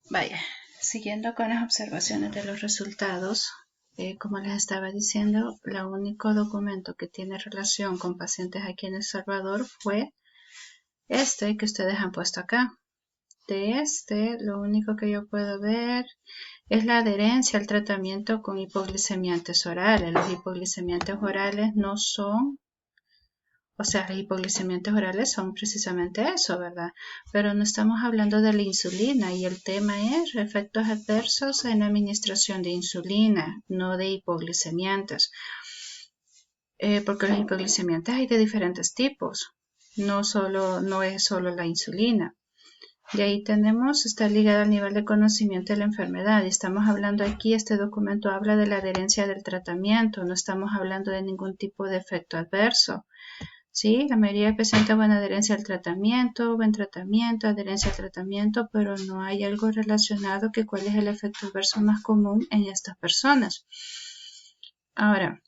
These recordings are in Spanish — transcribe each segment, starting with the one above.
Vaya, siguiendo con las observaciones de los resultados, como les estaba diciendo, el único documento que tiene relación con pacientes aquí en El Salvador fue este que ustedes han puesto acá. De este, lo único que yo puedo ver es la adherencia al tratamiento con hipoglicemiantes orales. Los hipoglicemiantes orales no son, o sea, los hipoglicemiantes orales son precisamente eso, ¿verdad? Pero no estamos hablando de la insulina y el tema es efectos adversos en la administración de insulina, no de hipoglicemiantes. Porque los hipoglicemiantes hay de diferentes tipos, no es solo la insulina. Y ahí tenemos, está ligada al nivel de conocimiento de la enfermedad. Y estamos hablando aquí, este documento habla de la adherencia del tratamiento, no estamos hablando de ningún tipo de efecto adverso. Sí, la mayoría presenta buena adherencia al tratamiento, buen tratamiento, adherencia al tratamiento, pero no hay algo relacionado que cuál es el efecto adverso más común en estas personas. Ahora,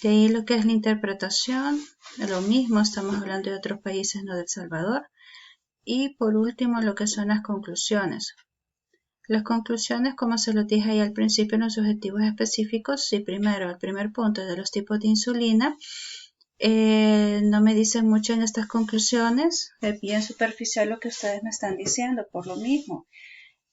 de ahí lo que es la interpretación, lo mismo, estamos hablando de otros países, no de El Salvador. Y por último, lo que son las conclusiones. Las conclusiones, como se lo dije ahí al principio en los objetivos específicos, sí, primero, el primer punto de los tipos de insulina, no me dicen mucho en estas conclusiones, es bien superficial lo que ustedes me están diciendo, por lo mismo.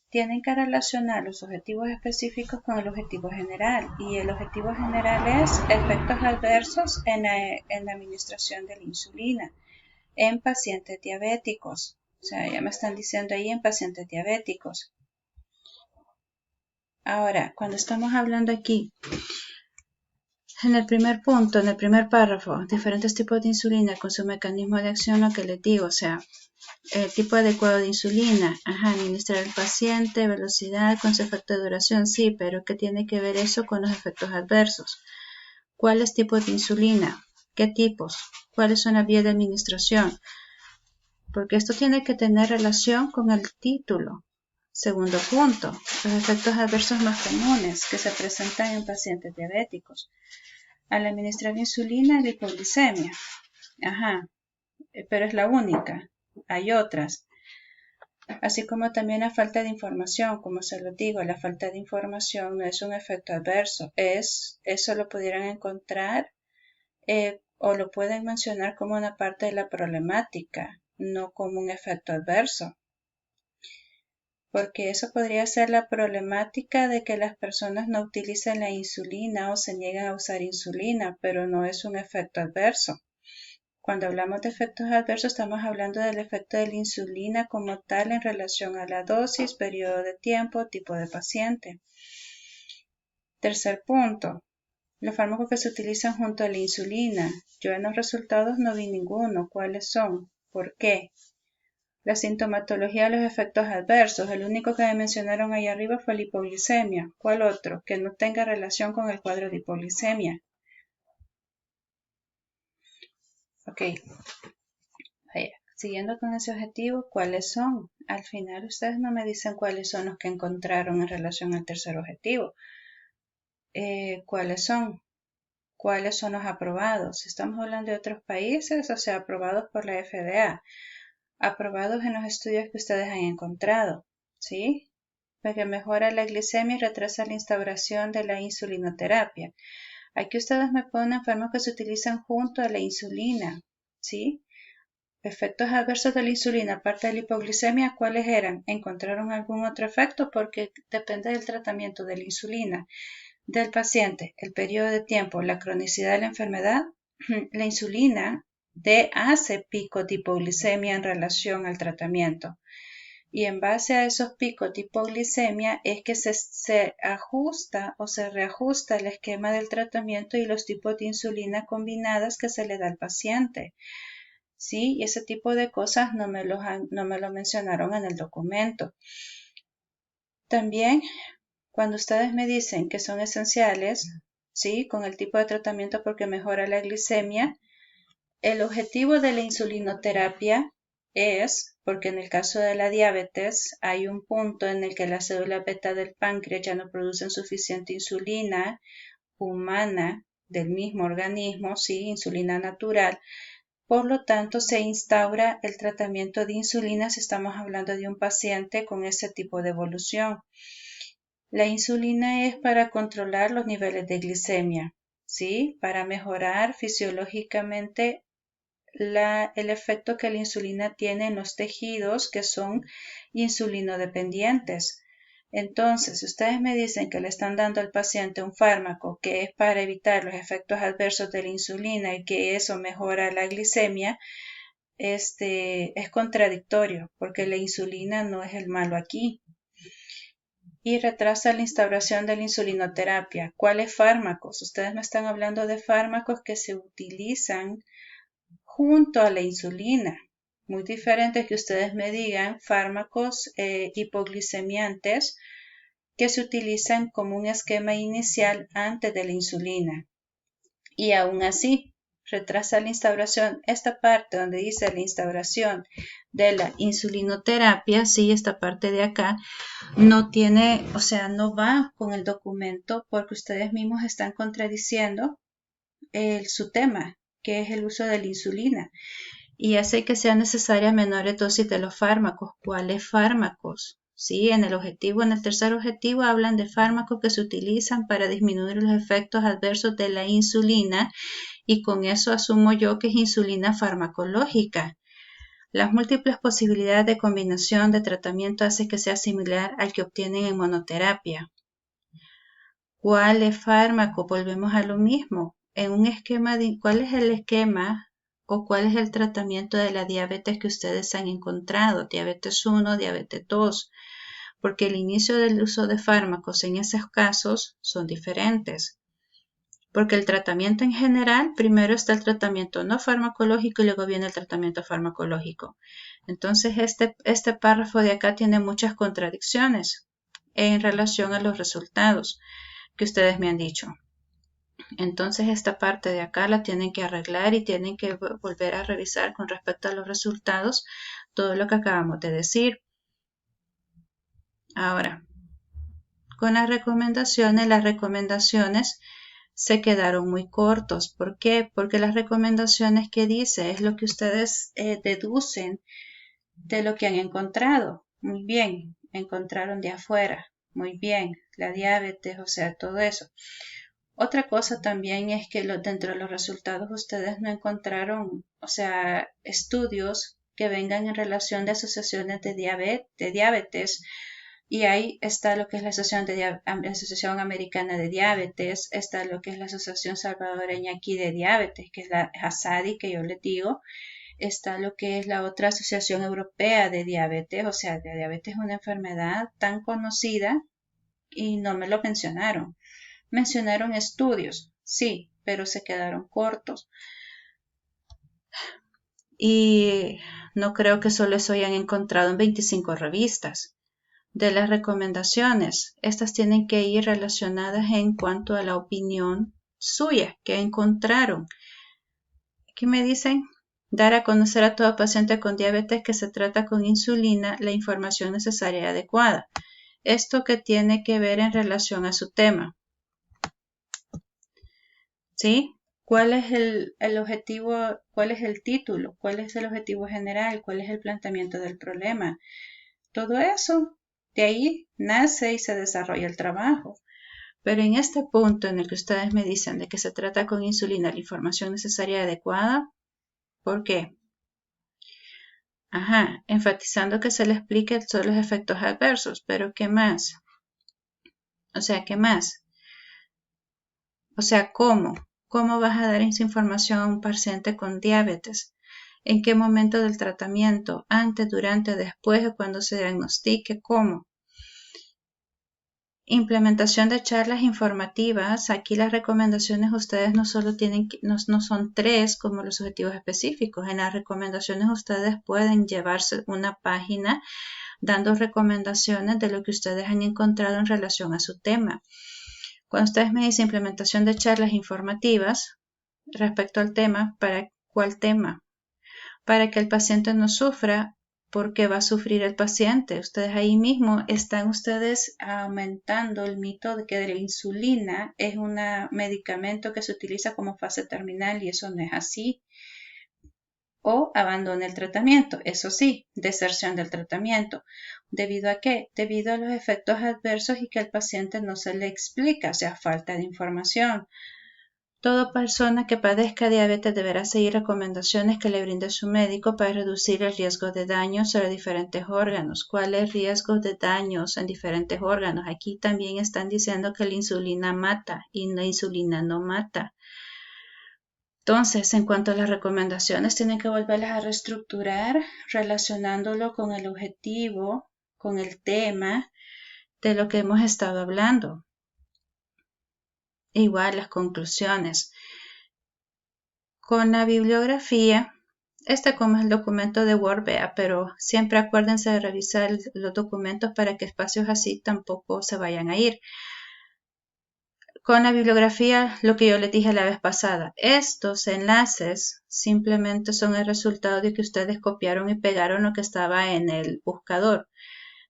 Tienen que relacionar los objetivos específicos con el objetivo general, y el objetivo general es efectos adversos en la administración de la insulina en pacientes diabéticos. O sea, ya me están diciendo ahí en pacientes diabéticos. Ahora, cuando estamos hablando aquí, en el primer punto, en el primer párrafo, diferentes tipos de insulina con su mecanismo de acción, lo que les digo, o sea, el tipo adecuado de insulina, administrar al paciente, velocidad, con su efecto de duración, sí, pero ¿qué tiene que ver eso con los efectos adversos? ¿Cuáles tipos de insulina? ¿Qué tipos? ¿Cuáles son las vías de administración? Porque esto tiene que tener relación con el título. Segundo punto, los efectos adversos más comunes que se presentan en pacientes diabéticos. Al administrar insulina, la hipoglicemia. Pero es la única. Hay otras. Así como también la falta de información, como se lo digo, la falta de información no es un efecto adverso, eso lo pudieran encontrar o lo pueden mencionar como una parte de la problemática, no como un efecto adverso. Porque eso podría ser la problemática de que las personas no utilicen la insulina o se niegan a usar insulina, pero no es un efecto adverso. Cuando hablamos de efectos adversos estamos hablando del efecto de la insulina como tal en relación a la dosis, periodo de tiempo, tipo de paciente. Tercer punto, los fármacos que se utilizan junto a la insulina. Yo en los resultados no vi ninguno. ¿Cuáles son? ¿Por qué? La sintomatología de los efectos adversos. El único que me mencionaron ahí arriba fue la hipoglicemia. ¿Cuál otro? Que no tenga relación con el cuadro de hipoglicemia. Ok. Siguiendo con ese objetivo, ¿cuáles son? Al final ustedes no me dicen cuáles son los que encontraron en relación al tercer objetivo. ¿Cuáles son? ¿Cuáles son los aprobados? Estamos hablando de otros países, o sea, aprobados por la FDA. Aprobados en los estudios que ustedes han encontrado, ¿sí? Porque mejora la glicemia y retrasa la instauración de la insulinoterapia. Aquí ustedes me ponen fármacos que se utilizan junto a la insulina, ¿sí? Efectos adversos de la insulina, aparte de la hipoglicemia, ¿cuáles eran? ¿Encontraron algún otro efecto? Porque depende del tratamiento de la insulina del paciente, el periodo de tiempo, la cronicidad de la enfermedad. La insulina hace picos de hipoglicemia en relación al tratamiento. Y en base a esos picos de hipoglicemia es que se ajusta o se reajusta el esquema del tratamiento y los tipos de insulina combinadas que se le da al paciente. ¿Sí? Y ese tipo de cosas no me lo mencionaron en el documento. También, cuando ustedes me dicen que son esenciales, ¿sí? Con el tipo de tratamiento porque mejora la glicemia, el objetivo de la insulinoterapia es, porque en el caso de la diabetes hay un punto en el que las células beta del páncreas ya no producen suficiente insulina humana del mismo organismo, ¿sí? Insulina natural. Por lo tanto, se instaura el tratamiento de insulina si estamos hablando de un paciente con ese tipo de evolución. La insulina es para controlar los niveles de glicemia, ¿sí? Para mejorar fisiológicamente el efecto que la insulina tiene en los tejidos que son insulinodependientes. Entonces, si ustedes me dicen que le están dando al paciente un fármaco que es para evitar los efectos adversos de la insulina y que eso mejora la glicemia, es contradictorio porque la insulina no es el malo aquí. Y retrasa la instauración de la insulinoterapia. ¿Cuáles fármacos? Ustedes me están hablando de fármacos que se utilizan junto a la insulina. Muy diferente que ustedes me digan fármacos hipoglicemiantes que se utilizan como un esquema inicial antes de la insulina. Y aún así, retrasa la instauración. Esta parte donde dice la instauración de la insulinoterapia, sí, esta parte de acá, no tiene, o sea, no va con el documento porque ustedes mismos están contradiciendo su tema, que es el uso de la insulina, y hace que sea necesaria menores dosis de los fármacos. ¿Cuáles fármacos? Sí, en el tercer objetivo hablan de fármacos que se utilizan para disminuir los efectos adversos de la insulina, y con eso asumo yo que es insulina farmacológica. Las múltiples posibilidades de combinación de tratamiento hacen que sea similar al que obtienen en monoterapia. ¿Cuál es fármaco? Volvemos a lo mismo. En un esquema ¿cuál es el esquema o cuál es el tratamiento de la diabetes que ustedes han encontrado? Diabetes 1, diabetes 2. Porque el inicio del uso de fármacos en esos casos son diferentes. Porque el tratamiento en general, primero está el tratamiento no farmacológico y luego viene el tratamiento farmacológico. Entonces, este párrafo de acá tiene muchas contradicciones en relación a los resultados que ustedes me han dicho. Entonces, esta parte de acá la tienen que arreglar y tienen que volver a revisar con respecto a los resultados todo lo que acabamos de decir. Ahora, con las recomendaciones se quedaron muy cortos. ¿Por qué? Porque las recomendaciones que dice es lo que ustedes deducen de lo que han encontrado. Muy bien, encontraron de afuera. Muy bien, la diabetes, o sea, todo eso. Otra cosa también es que dentro de los resultados ustedes no encontraron, o sea, estudios que vengan en relación de asociaciones de diabetes. Y ahí está lo que es la Asociación Americana de Diabetes, está lo que es la Asociación Salvadoreña aquí de Diabetes, que es la ASADI, que yo les digo, está lo que es la otra Asociación Europea de Diabetes, o sea, la diabetes es una enfermedad tan conocida y no me lo mencionaron. Mencionaron estudios, sí, pero se quedaron cortos. Y no creo que solo eso hayan encontrado en 25 revistas. De las recomendaciones, estas tienen que ir relacionadas en cuanto a la opinión suya que encontraron. Aquí me dicen, dar a conocer a todo paciente con diabetes que se trata con insulina la información necesaria y adecuada. Esto que tiene que ver en relación a su tema. ¿Sí? ¿Cuál es el objetivo? ¿Cuál es el título? ¿Cuál es el objetivo general? ¿Cuál es el planteamiento del problema? Todo eso, de ahí nace y se desarrolla el trabajo. Pero en este punto en el que ustedes me dicen de que se trata con insulina la información necesaria y adecuada, ¿por qué? Ajá, enfatizando que se le explique solo los efectos adversos, pero ¿qué más? O sea, ¿qué más? O sea, ¿cómo? ¿Cómo vas a dar esa información a un paciente con diabetes? ¿En qué momento del tratamiento? ¿Antes, durante, después de cuando se diagnostique? ¿Cómo? Implementación de charlas informativas. Aquí las recomendaciones ustedes no solo tienen no son 3 como los objetivos específicos. En las recomendaciones ustedes pueden llevarse una página dando recomendaciones de lo que ustedes han encontrado en relación a su tema. Cuando ustedes me dicen implementación de charlas informativas respecto al tema, ¿para cuál tema? Para que el paciente no sufra, porque va a sufrir el paciente. Ustedes ahí mismo están aumentando el mito de que la insulina es un medicamento que se utiliza como fase terminal y eso no es así. o abandone el tratamiento. Eso sí, deserción del tratamiento. ¿Debido a qué? Debido a los efectos adversos y que al paciente no se le explica, o sea, falta de información. Toda persona que padezca diabetes deberá seguir recomendaciones que le brinde su médico para reducir el riesgo de daños a diferentes órganos. ¿Cuáles riesgos de daños en diferentes órganos? Aquí también están diciendo que la insulina mata y la insulina no mata. Entonces, en cuanto a las recomendaciones, tienen que volverlas a reestructurar relacionándolo con el objetivo, con el tema de lo que hemos estado hablando. Igual las conclusiones. Con la bibliografía, como es el documento de Word, vea, pero siempre acuérdense de revisar los documentos para que espacios así tampoco se vayan a ir. Con la bibliografía, lo que yo les dije la vez pasada, estos enlaces simplemente son el resultado de que ustedes copiaron y pegaron lo que estaba en el buscador.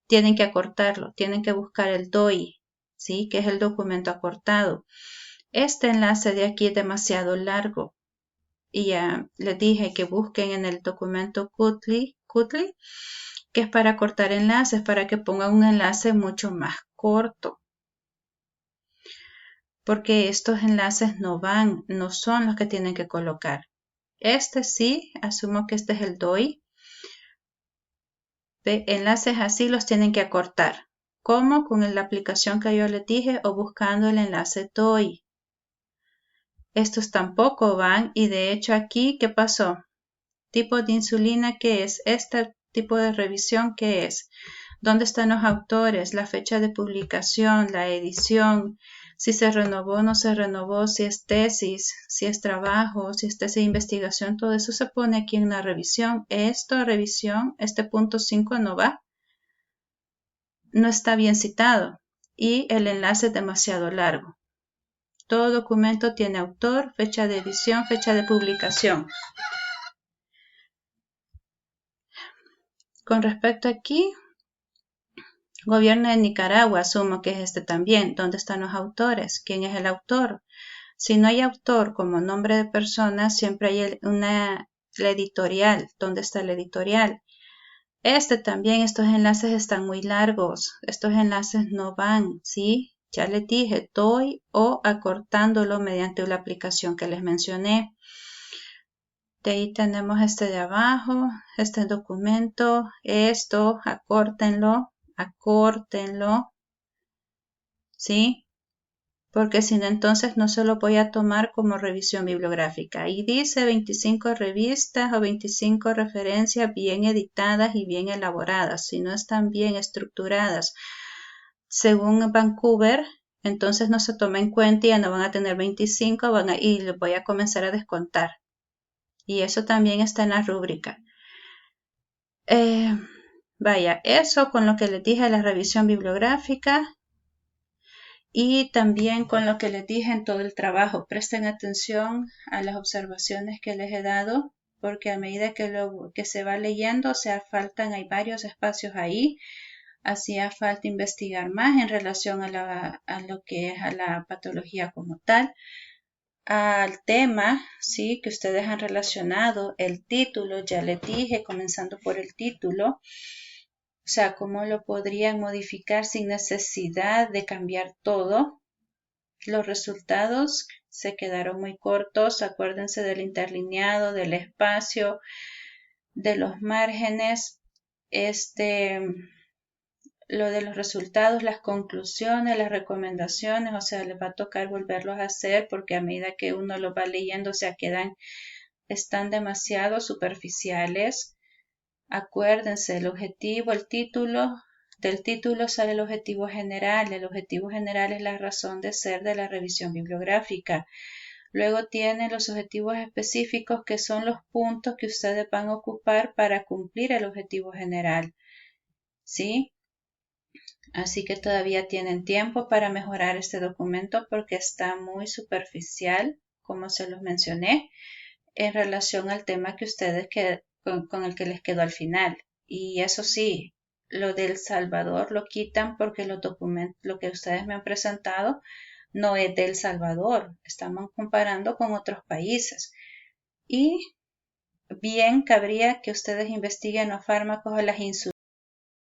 Tienen que acortarlo, tienen que buscar el DOI, ¿sí? Que es el documento acortado. Este enlace de aquí es demasiado largo y ya les dije que busquen en el documento Qutli, que es para cortar enlaces, para que pongan un enlace mucho más corto. Porque estos enlaces no son los que tienen que colocar. Este sí, asumo que este es el DOI. De enlaces así los tienen que acortar. ¿Cómo? Con la aplicación que yo les dije o buscando el enlace DOI. Estos tampoco van y de hecho aquí, ¿qué pasó? Tipo de insulina, ¿qué es? Este tipo de revisión, ¿qué es? ¿Dónde están los autores? La fecha de publicación, la edición, si se renovó o no se renovó, si es tesis, si es trabajo, si es tesis de investigación, todo eso se pone aquí en la revisión. Esta revisión, este punto 5 no va, no está bien citado y el enlace es demasiado largo. Todo documento tiene autor, fecha de edición, fecha de publicación. Con respecto aquí, Gobierno de Nicaragua, asumo que es este también. ¿Dónde están los autores? ¿Quién es el autor? Si no hay autor como nombre de persona, siempre hay la editorial. ¿Dónde está el editorial? También, estos enlaces están muy largos. Estos enlaces no van, ¿sí? Ya les dije, doy o acortándolo mediante la aplicación que les mencioné. De ahí tenemos este de abajo, este documento, acórtenlo, ¿sí? Porque si no, entonces no se lo voy a tomar como revisión bibliográfica. Ahí dice 25 revistas o 25 referencias bien editadas y bien elaboradas. Si no están bien estructuradas según Vancouver, entonces no se toma en cuenta y ya no van a tener 25 y les voy a comenzar a descontar. Y eso también está en la rúbrica. Vaya, eso con lo que les dije de la revisión bibliográfica y también con lo que les dije en todo el trabajo. Presten atención a las observaciones que les he dado, porque a medida que se va leyendo, hay varios espacios ahí. Hacía falta investigar más en relación a lo que es a la patología como tal. Al tema, sí, que ustedes han relacionado, el título, ya les dije, comenzando por el título, o sea, cómo lo podrían modificar sin necesidad de cambiar todo. Los resultados se quedaron muy cortos, acuérdense del interlineado, del espacio, de los márgenes, lo de los resultados, las conclusiones, las recomendaciones, o sea, les va a tocar volverlos a hacer porque a medida que uno lo va leyendo, o sea, están demasiado superficiales. Acuérdense, el objetivo, el título, del título sale el objetivo general. El objetivo general es la razón de ser de la revisión bibliográfica. Luego tiene los objetivos específicos, que son los puntos que ustedes van a ocupar para cumplir el objetivo general. ¿Sí? Así que todavía tienen tiempo para mejorar este documento porque está muy superficial, como se los mencioné, en relación al tema que ustedes con el que les quedó al final. Y eso sí, lo del Salvador lo quitan porque los documentos, lo que ustedes me han presentado no es del Salvador. Estamos comparando con otros países. Y bien cabría que ustedes investiguen los fármacos o las insulinas